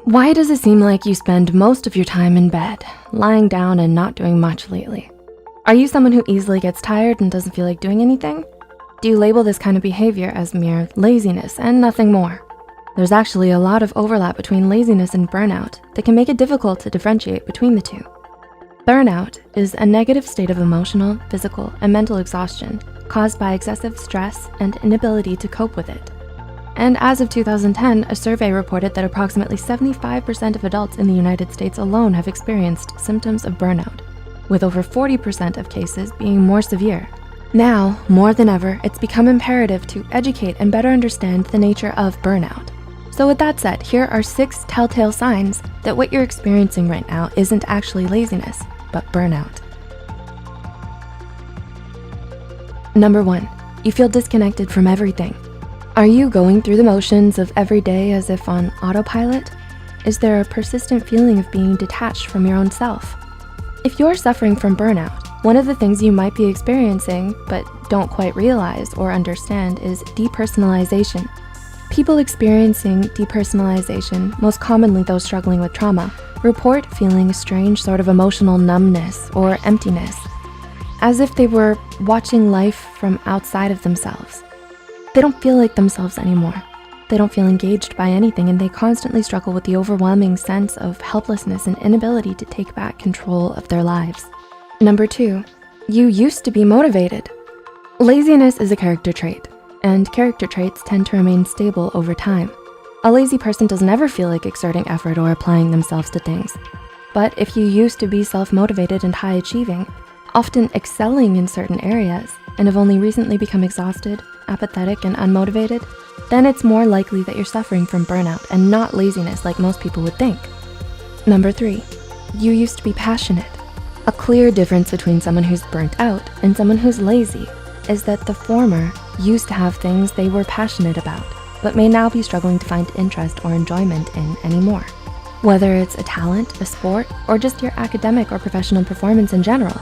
Why does it seem like you spend most of your time in bed, lying down and not doing much lately? Are you someone who easily gets tired and doesn't feel like doing anything? Do you label this kind of behavior as mere laziness and nothing more? There's actually a lot of overlap between laziness and burnout that can make it difficult to differentiate between the two. Burnout is a negative state of emotional, physical, and mental exhaustion caused by excessive stress and inability to cope with it. And as of 2010, a survey reported that approximately 75% of adults in the United States alone have experienced symptoms of burnout, with over 40% of cases being more severe. Now, more than ever, it's become imperative to educate and better understand the nature of burnout. So with that said, here are 6 telltale signs that what you're experiencing right now isn't actually laziness, but burnout. Number 1, you feel disconnected from everything. Are you going through the motions of every day as if on autopilot? Is there a persistent feeling of being detached from your own self? If you're suffering from burnout, one of the things you might be experiencing but don't quite realize or understand is depersonalization. People experiencing depersonalization, most commonly those struggling with trauma, report feeling a strange sort of emotional numbness or emptiness, as if they were watching life from outside of themselves. They don't feel like themselves anymore. They don't feel engaged by anything, and they constantly struggle with the overwhelming sense of helplessness and inability to take back control of their lives. Number 2, you used to be motivated. Laziness is a character trait, and character traits tend to remain stable over time. A lazy person doesn't ever feel like exerting effort or applying themselves to things. But if you used to be self-motivated and high achieving, often excelling in certain areas, and have only recently become exhausted, apathetic, and unmotivated, then it's more likely that you're suffering from burnout and not laziness like most people would think. Number 3, you used to be passionate. A clear difference between someone who's burnt out and someone who's lazy is that the former used to have things they were passionate about, but may now be struggling to find interest or enjoyment in anymore. Whether it's a talent, a sport, or just your academic or professional performance in general,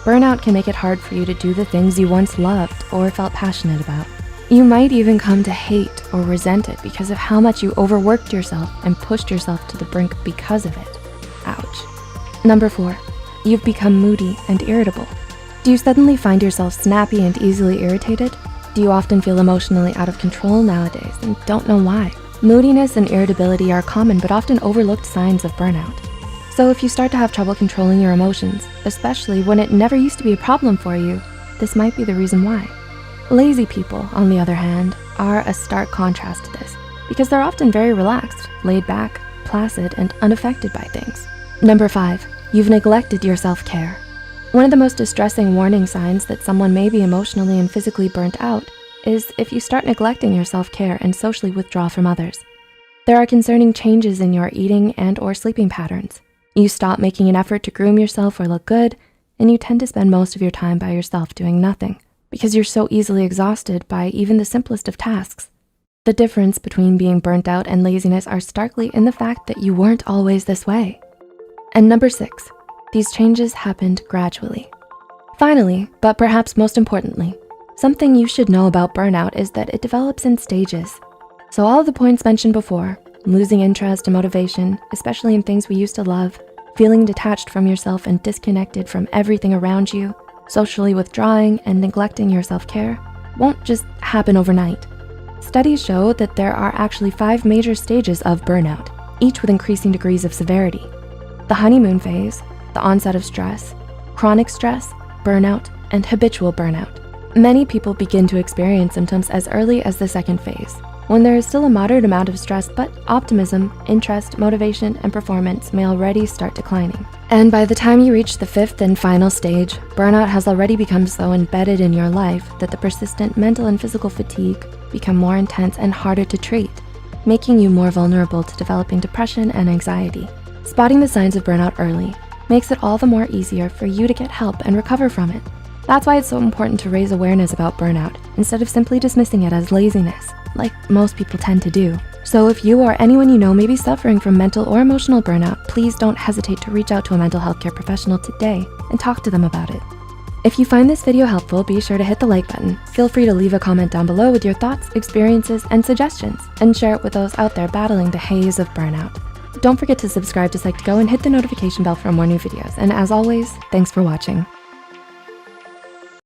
burnout can make it hard for you to do the things you once loved or felt passionate about. You might even come to hate or resent it because of how much you overworked yourself and pushed yourself to the brink because of it. Ouch. Number 4, you've become moody and irritable. Do you suddenly find yourself snappy and easily irritated? Do you often feel emotionally out of control nowadays and don't know why? Moodiness and irritability are common but often overlooked signs of burnout. So if you start to have trouble controlling your emotions, especially when it never used to be a problem for you, this might be the reason why. Lazy people, on the other hand, are a stark contrast to this because they're often very relaxed, laid back, placid, and unaffected by things. Number 5, you've neglected your self-care. One of the most distressing warning signs that someone may be emotionally and physically burnt out is if you start neglecting your self-care and socially withdraw from others. There are concerning changes in your eating and or sleeping patterns. You stop making an effort to groom yourself or look good, and you tend to spend most of your time by yourself doing nothing because you're so easily exhausted by even the simplest of tasks. The difference between being burnt out and laziness are starkly in the fact that you weren't always this way. And number 6, these changes happened gradually. Finally, but perhaps most importantly, something you should know about burnout is that it develops in stages. So all of the points mentioned before, losing interest and motivation, especially in things we used to love, feeling detached from yourself and disconnected from everything around you, socially withdrawing and neglecting your self-care, won't just happen overnight. Studies show that there are actually 5 major stages of burnout, each with increasing degrees of severity. The honeymoon phase, the onset of stress, chronic stress, burnout, and habitual burnout. Many people begin to experience symptoms as early as the 2nd phase, when there is still a moderate amount of stress, but optimism, interest, motivation, and performance may already start declining. And by the time you reach the 5th and final stage, burnout has already become so embedded in your life that the persistent mental and physical fatigue become more intense and harder to treat, making you more vulnerable to developing depression and anxiety. Spotting the signs of burnout early makes it all the more easier for you to get help and recover from it. That's why it's so important to raise awareness about burnout instead of simply dismissing it as laziness, like most people tend to do. So if you or anyone you know may be suffering from mental or emotional burnout, please don't hesitate to reach out to a mental health care professional today and talk to them about it. If you find this video helpful, be sure to hit the like button. Feel free to leave a comment down below with your thoughts, experiences, and suggestions, and share it with those out there battling the haze of burnout. Don't forget to subscribe to Psych2Go and hit the notification bell for more new videos. And as always, thanks for watching.